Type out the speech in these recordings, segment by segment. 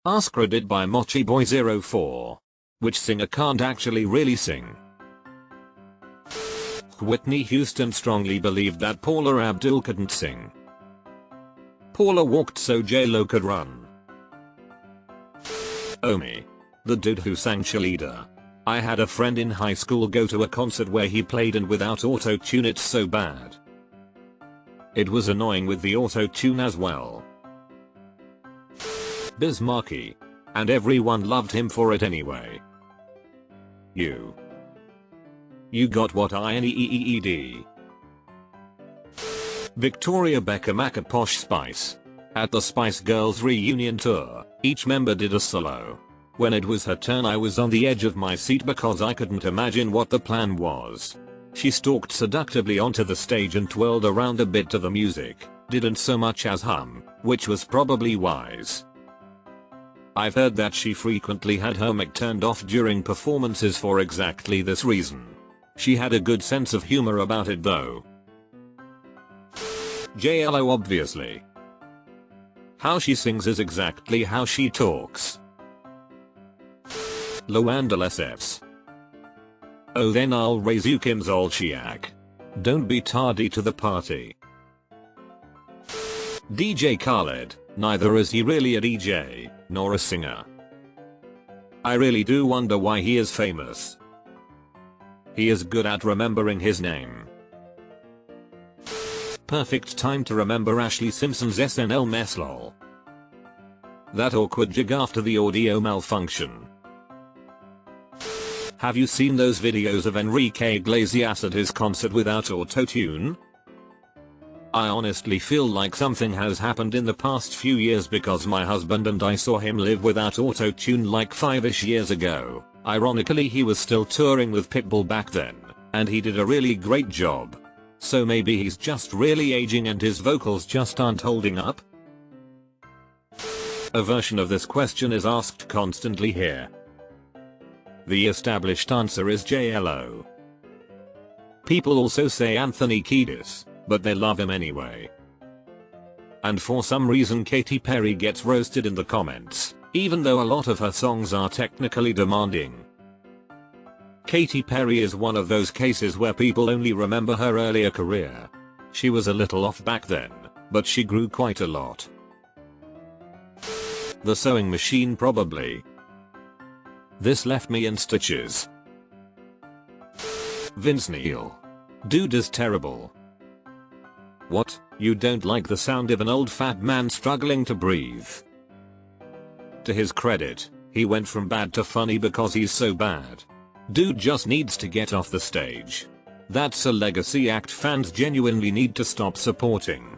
AskReddit by MochiBoy04. Which singer can't actually really sing? Whitney Houston strongly believed that Paula Abdul couldn't sing. Paula walked so J-Lo could run. Omi. The dude who sang Cheerleader. I had a friend in high school go to a concert where he played and without auto-tune it's so bad. It was annoying with the auto-tune as well. Biz Markie. And everyone loved him for it anyway. You got what I need. Victoria Beckham at Posh Spice. At the Spice Girls reunion tour, each member did a solo. When it was her turn I was on the edge of my seat because I couldn't imagine what the plan was. She stalked seductively onto the stage and twirled around a bit to the music, didn't so much as hum, which was probably wise. I've heard that she frequently had her mic turned off during performances for exactly this reason. She had a good sense of humor about it though. J-Lo obviously. How she sings is exactly how she talks. Loandal SFs. Oh then I'll raise you Kim Zolciak. Don't be tardy to the party. DJ Khaled. Neither is he really a DJ, nor a singer. I really do wonder why he is famous. He is good at remembering his name. Perfect time to remember Ashley Simpson's SNL mess lol. That awkward jig after the audio malfunction. Have you seen those videos of Enrique Iglesias at his concert without autotune? I honestly feel like something has happened in the past few years because my husband and I saw him live without autotune like 5ish years ago. Ironically he was still touring with Pitbull back then, and he did a really great job. So maybe he's just really aging and his vocals just aren't holding up? A version of this question is asked constantly here. The established answer is J-Lo. People also say Anthony Kiedis, but they love him anyway. And for some reason Katy Perry gets roasted in the comments, even though a lot of her songs are technically demanding. Katy Perry is one of those cases where people only remember her earlier career. She was a little off back then, but she grew quite a lot. The Sewing Machine probably. This left me in stitches. Vince Neil. Dude is terrible. What, you don't like the sound of an old fat man struggling to breathe? To his credit, he went from bad to funny because he's so bad. Dude just needs to get off the stage. That's a legacy act fans genuinely need to stop supporting.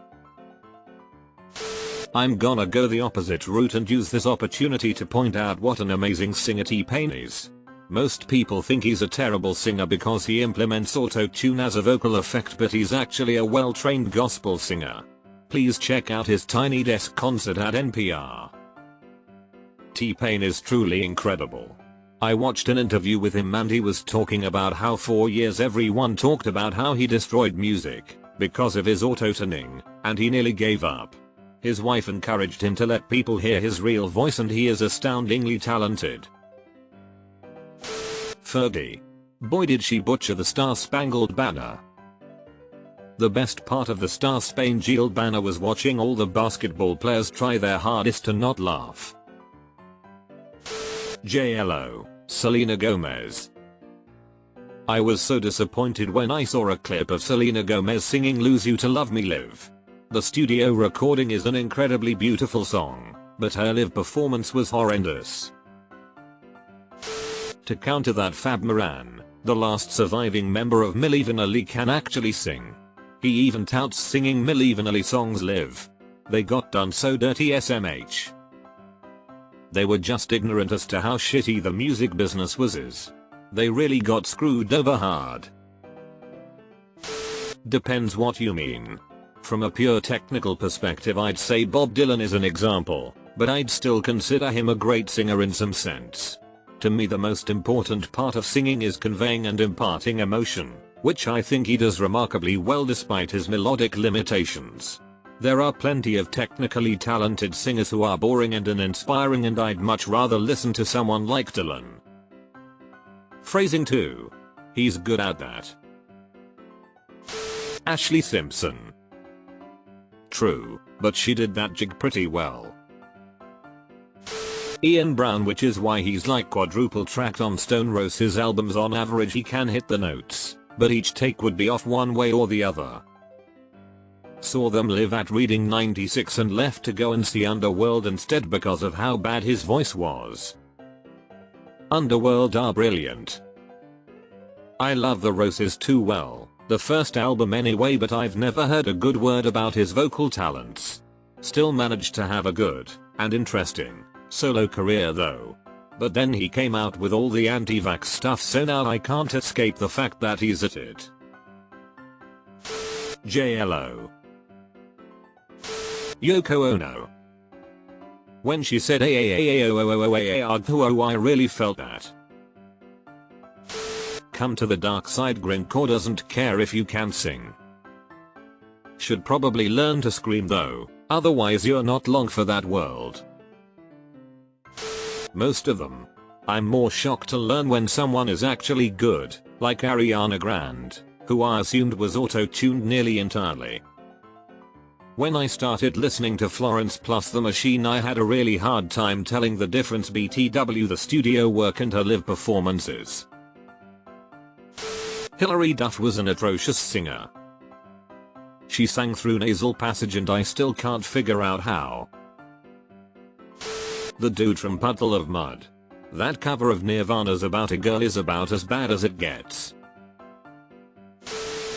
I'm gonna go the opposite route and use this opportunity to point out what an amazing singer T-Pain is. Most people think he's a terrible singer because he implements auto-tune as a vocal effect, but he's actually a well-trained gospel singer. Please check out his Tiny Desk concert at NPR. T-Pain is truly incredible. I watched an interview with him and he was talking about how for years everyone talked about how he destroyed music because of his auto-tuning, and he nearly gave up. His wife encouraged him to let people hear his real voice and he is astoundingly talented. Fergie. Boy did she butcher the Star-Spangled Banner. The best part of the Star-Spangled Banner was watching all the basketball players try their hardest to not laugh. J-Lo. Selena Gomez. I was so disappointed when I saw a clip of Selena Gomez singing Lose You to Love Me Live. The studio recording is an incredibly beautiful song, but her live performance was horrendous. To counter that, Fab Moran, the last surviving member of Milli Vanilli, can actually sing. He even touts singing Milli Vanilli songs live. They got done so dirty SMH. They were just ignorant as to how shitty the music business was. They really got screwed over hard. Depends what you mean. From a pure technical perspective I'd say Bob Dylan is an example, but I'd still consider him a great singer in some sense. To me the most important part of singing is conveying and imparting emotion, which I think he does remarkably well despite his melodic limitations. There are plenty of technically talented singers who are boring and uninspiring, and I'd much rather listen to someone like Dylan. Phrasing too. He's good at that. Ashley Simpson. True, but she did that jig pretty well. Ian Brown, which is why he's like quadruple tracked on Stone Roses albums. On average he can hit the notes, but each take would be off one way or the other. Saw them live at Reading 96 and left to go and see Underworld instead because of how bad his voice was. Underworld are brilliant. I love the Roses too, well, the first album anyway, but I've never heard a good word about his vocal talents. Still managed to have a good and interesting solo career though. But then he came out with all the anti-vax stuff, so now I can't escape the fact that he's at it. JLO. Yoko Ono. When she said I really felt that. Come to the dark side. Grindcore doesn't care if you can sing. Should probably learn to scream though, otherwise you're not long for that world. Most of them. I'm more shocked to learn when someone is actually good, like Ariana Grande, who I assumed was auto-tuned nearly entirely. When I started listening to Florence plus the Machine, I had a really hard time telling the difference BTW the studio work and her live performances. Hilary Duff was an atrocious singer. She sang through nasal passage and I still can't figure out how. The dude from Puddle of Mud. That cover of Nirvana's About a Girl is about as bad as it gets.